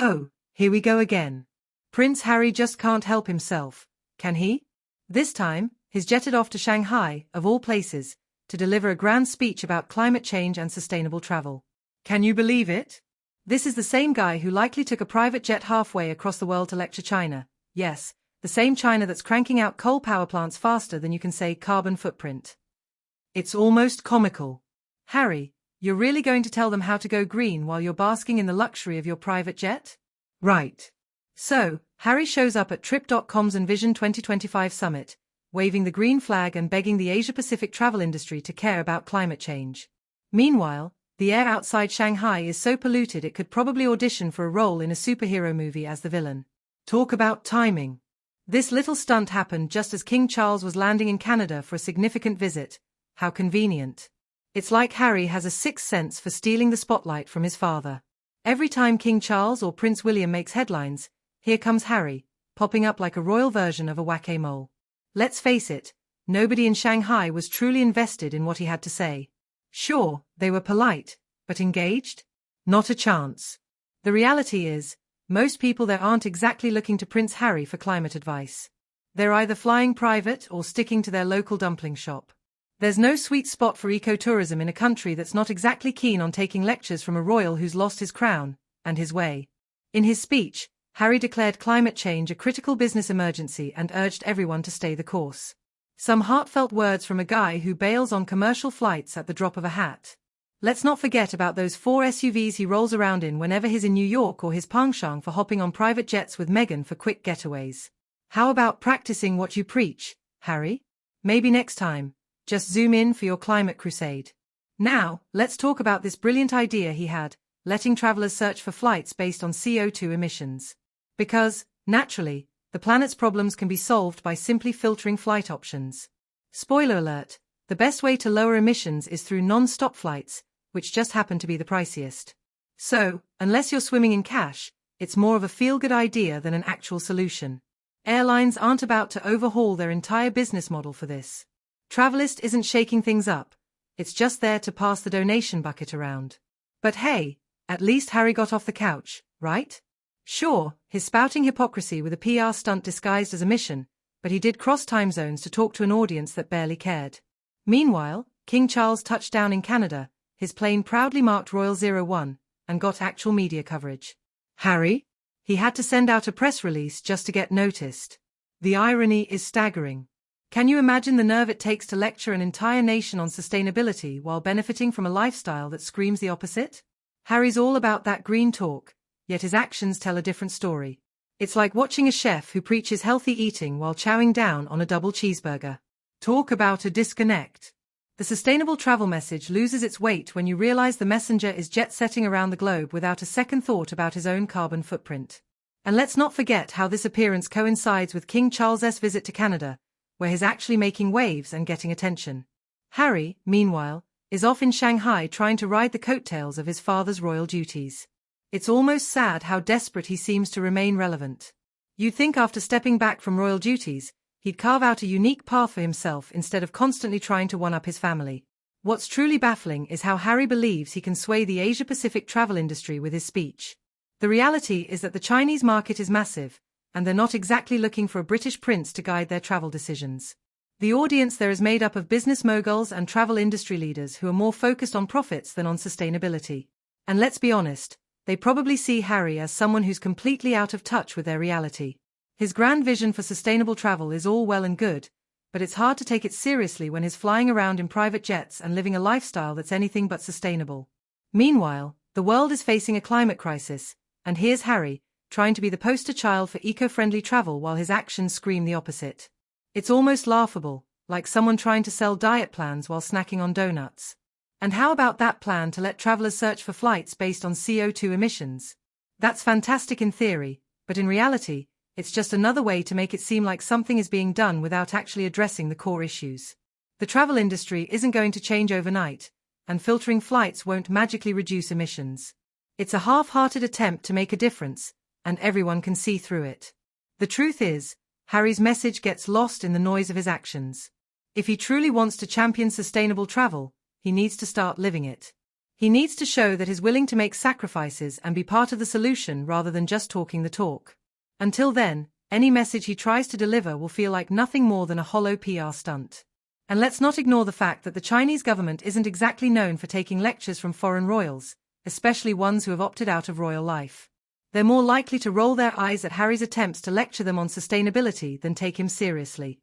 Oh, here we go again. Prince Harry just can't help himself, can he? This time, he's jetted off to Shanghai, of all places, to deliver a grand speech about climate change and sustainable travel. Can you believe it? This is the same guy who likely took a private jet halfway across the world to lecture China. Yes, the same China that's cranking out coal power plants faster than you can say carbon footprint. It's almost comical. Harry, you're really going to tell them how to go green while you're basking in the luxury of your private jet? Right. So, Harry shows up at Trip.com's Envision 2025 summit, waving the green flag and begging the Asia-Pacific travel industry to care about climate change. Meanwhile, the air outside Shanghai is so polluted it could probably audition for a role in a superhero movie as the villain. Talk about timing. This little stunt happened just as King Charles was landing in Canada for a significant visit. How convenient. It's like Harry has a sixth sense for stealing the spotlight from his father. Every time King Charles or Prince William makes headlines, here comes Harry, popping up like a royal version of a whack-a-mole. Let's face it, nobody in Shanghai was truly invested in what he had to say. Sure, they were polite, but engaged? Not a chance. The reality is, most people there aren't exactly looking to Prince Harry for climate advice. They're either flying private or sticking to their local dumpling shop. There's no sweet spot for ecotourism in a country that's not exactly keen on taking lectures from a royal who's lost his crown and his way. In his speech, Harry declared climate change a critical business emergency and urged everyone to stay the course. Some heartfelt words from a guy who bails on commercial flights at the drop of a hat. Let's not forget about those 4 SUVs he rolls around in whenever he's in New York or his Pyeongchang for hopping on private jets with Meghan for quick getaways. How about practicing what you preach, Harry? Maybe next time. Just zoom in for your climate crusade. Now, let's talk about this brilliant idea he had, letting travelers search for flights based on CO2 emissions. Because, naturally, the planet's problems can be solved by simply filtering flight options. Spoiler alert, the best way to lower emissions is through non-stop flights, which just happen to be the priciest. So, unless you're swimming in cash, it's more of a feel-good idea than an actual solution. Airlines aren't about to overhaul their entire business model for this. Travelist isn't shaking things up, it's just there to pass the donation bucket around. But hey, at least Harry got off the couch, right? Sure, he's spouting hypocrisy with a PR stunt disguised as a mission, but he did cross time zones to talk to an audience that barely cared. Meanwhile, King Charles touched down in Canada, his plane proudly marked Royal 01, and got actual media coverage. Harry? He had to send out a press release just to get noticed. The irony is staggering. Can you imagine the nerve it takes to lecture an entire nation on sustainability while benefiting from a lifestyle that screams the opposite? Harry's all about that green talk, yet his actions tell a different story. It's like watching a chef who preaches healthy eating while chowing down on a double cheeseburger. Talk about a disconnect. The sustainable travel message loses its weight when you realize the messenger is jet-setting around the globe without a second thought about his own carbon footprint. And let's not forget how this appearance coincides with King Charles's visit to Canada, where he's actually making waves and getting attention. Harry, meanwhile, is off in Shanghai trying to ride the coattails of his father's royal duties. It's almost sad how desperate he seems to remain relevant. You'd think after stepping back from royal duties, he'd carve out a unique path for himself instead of constantly trying to one-up his family. What's truly baffling is how Harry believes he can sway the Asia-Pacific travel industry with his speech. The reality is that the Chinese market is massive, and they're not exactly looking for a British prince to guide their travel decisions. The audience there is made up of business moguls and travel industry leaders who are more focused on profits than on sustainability. And let's be honest, they probably see Harry as someone who's completely out of touch with their reality. His grand vision for sustainable travel is all well and good, but it's hard to take it seriously when he's flying around in private jets and living a lifestyle that's anything but sustainable. Meanwhile, the world is facing a climate crisis, and here's Harry, trying to be the poster child for eco-friendly travel while his actions scream the opposite. It's almost laughable, like someone trying to sell diet plans while snacking on donuts. And how about that plan to let travelers search for flights based on CO2 emissions? That's fantastic in theory, but in reality, it's just another way to make it seem like something is being done without actually addressing the core issues. The travel industry isn't going to change overnight, and filtering flights won't magically reduce emissions. It's a half-hearted attempt to make a difference, and everyone can see through it. The truth is, Harry's message gets lost in the noise of his actions. If he truly wants to champion sustainable travel, he needs to start living it. He needs to show that he's willing to make sacrifices and be part of the solution rather than just talking the talk. Until then, any message he tries to deliver will feel like nothing more than a hollow PR stunt. And let's not ignore the fact that the Chinese government isn't exactly known for taking lectures from foreign royals, especially ones who have opted out of royal life. They're more likely to roll their eyes at Harry's attempts to lecture them on sustainability than take him seriously.